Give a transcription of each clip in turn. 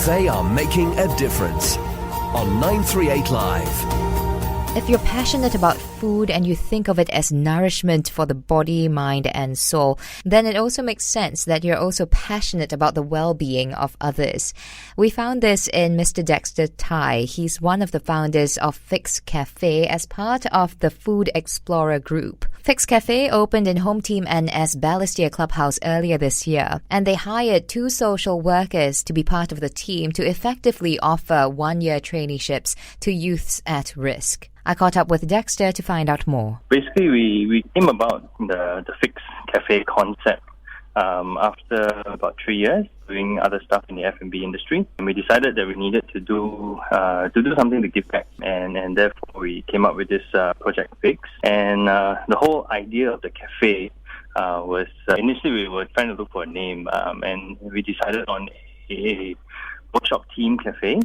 They are making a difference on 938 Live. If you're passionate about food and you think of it as nourishment for the body, mind and soul, then it also makes sense that you're also passionate about the well-being of others. We found this in Mr. Dexter Tai. He's one of the founders of Fix Café as part of the Food Explorer group. Fix Café opened in HomeTeamNS Balestier clubhouse earlier this year, and they hired 2 social workers to be part of the team to effectively offer 1-year traineeships to youths at risk. I caught up with Dexter to find out more. Basically, we came about the Fix Café concept after about 3 years doing other stuff in the F&B industry, and we decided that we needed to do something to give back, and therefore we came up with this project Fix. And the whole idea of the cafe was initially we were trying to look for a name, and we decided on a workshop team cafe.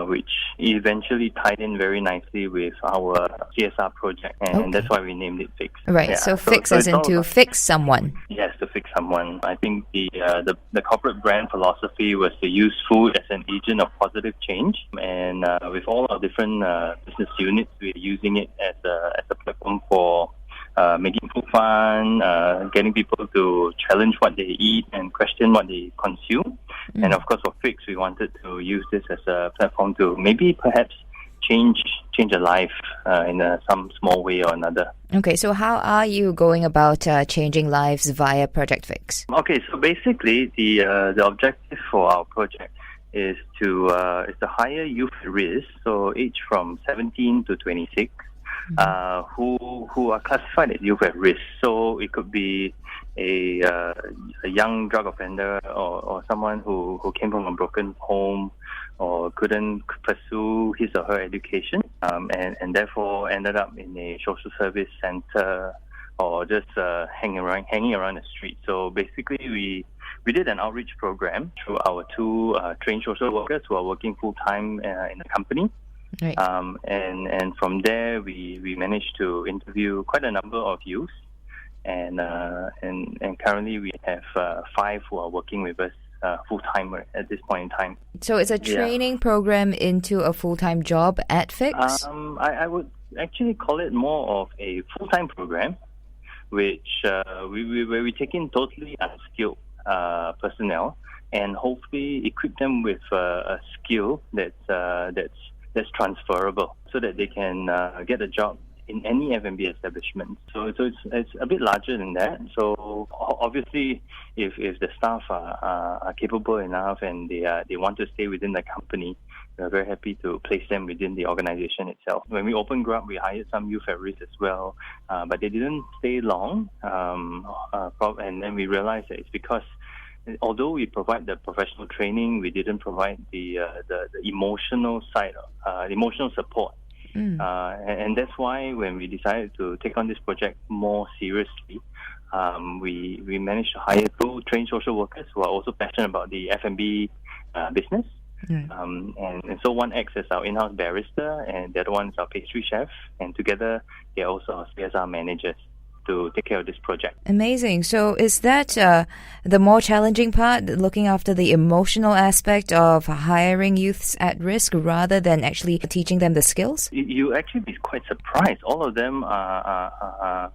Which eventually tied in very nicely with our CSR project, and that's why we named it Fix. Right, yeah. So Fix as in to fix someone. Yes, to fix someone. I think the corporate brand philosophy was to use food as an agent of positive change, and with all our different business units, we're using it as a platform for making food fun, getting people to challenge what they eat and question what they consume. And of course, for Fix, we wanted to use this as a platform to maybe perhaps change a life in some small way or another. Okay, so how are you going about changing lives via Project Fix? Okay, so basically the objective for our project is to hire youth at risk, so age from 17 to 26. Who are classified as youth at risk. So it could be a young drug offender or someone who came from a broken home or couldn't pursue his or her education and therefore ended up in a social service center or just hanging around the street. So basically we did an outreach program through our 2 trained social workers who are working full-time in the company. Right. And from there we managed to interview quite a number of youth, and currently we have 5 who are working with us full-time at this point in time. So it's a training program into a full-time job at Fix? I would actually call it more of a full-time program, which where we take in totally unskilled personnel and hopefully equip them with a skill that's transferable, so that they can get a job in any F&B establishment. So it's a bit larger than that. So obviously, if the staff are capable enough and they want to stay within the company, we're very happy to place them within the organization itself. When we opened Grub, we hired some youth at risk as well, but they didn't stay long. And then we realized that it's because although we provide the professional training, we didn't provide the emotional side, emotional support. And that's why when we decided to take on this project more seriously, we managed to hire 2 trained social workers who are also passionate about the F&B business. And so one acts as our in-house barista, and the other one is our pastry chef, and together they're also our CSR managers to take care of this project. Amazing. So is that the more challenging part, looking after the emotional aspect of hiring youths at risk rather than actually teaching them the skills? You actually be quite surprised. All of them are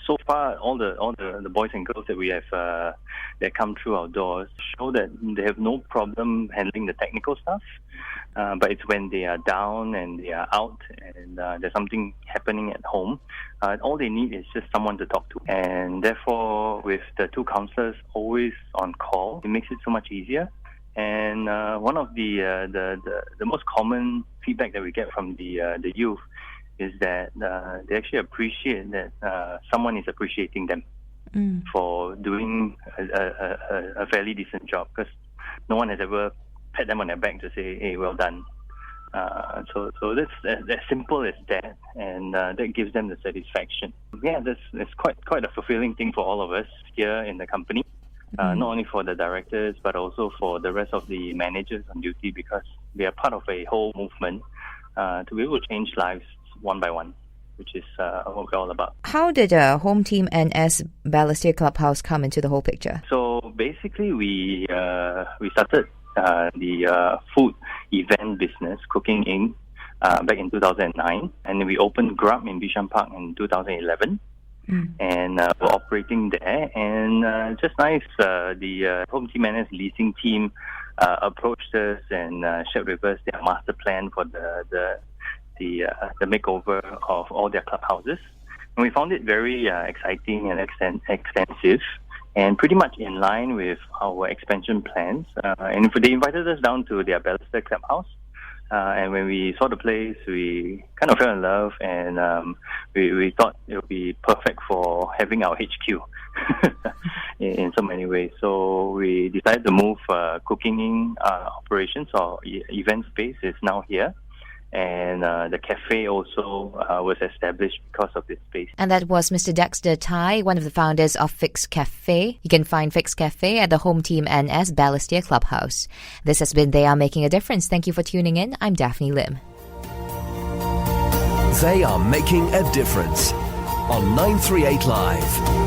so far, all the boys and girls that we have that come through our doors show that they have no problem handling the technical stuff. But it's when they are down and they are out and there's something happening at home, all they need is just someone to talk to. And therefore, with the 2 counselors always on call, it makes it so much easier. And one of the most common feedback that we get from the youth is that they actually appreciate that someone is appreciating them for doing a fairly decent job, because no one has ever pat them on their back to say, "Hey, well done." So that's as simple as that, and that gives them the satisfaction. Yeah, that's quite a fulfilling thing for all of us here in the company. Not only for the directors, but also for the rest of the managers on duty, because we are part of a whole movement to be able to change lives one by one, which is what we're all about. How did HomeTeamNS Balestier Clubhouse come into the whole picture? So basically, we started the food event business, Cooking Inc., back in 2009. And then we opened Grub in Bishan Park in 2011. And we're operating there. And just nice, the HomeTeamNS leasing team approached us and shared with us their master plan for the makeover of all their clubhouses. And we found it very exciting and extensive, and pretty much in line with our expansion plans. And they invited us down to their Balestier clubhouse. And when we saw the place, we kind of fell in love, and we thought it would be perfect for having our HQ in so many ways. So we decided to move cooking operations, or event space is now here. And the Café also was established because of this space. And that was Mr. Dexter Tai, one of the founders of Fix Café. You can find Fix Café at the HomeTeamNS Balestier Clubhouse. This has been They Are Making a Difference. Thank you for tuning in. I'm Daphne Lim. They are making a difference on 938 Live.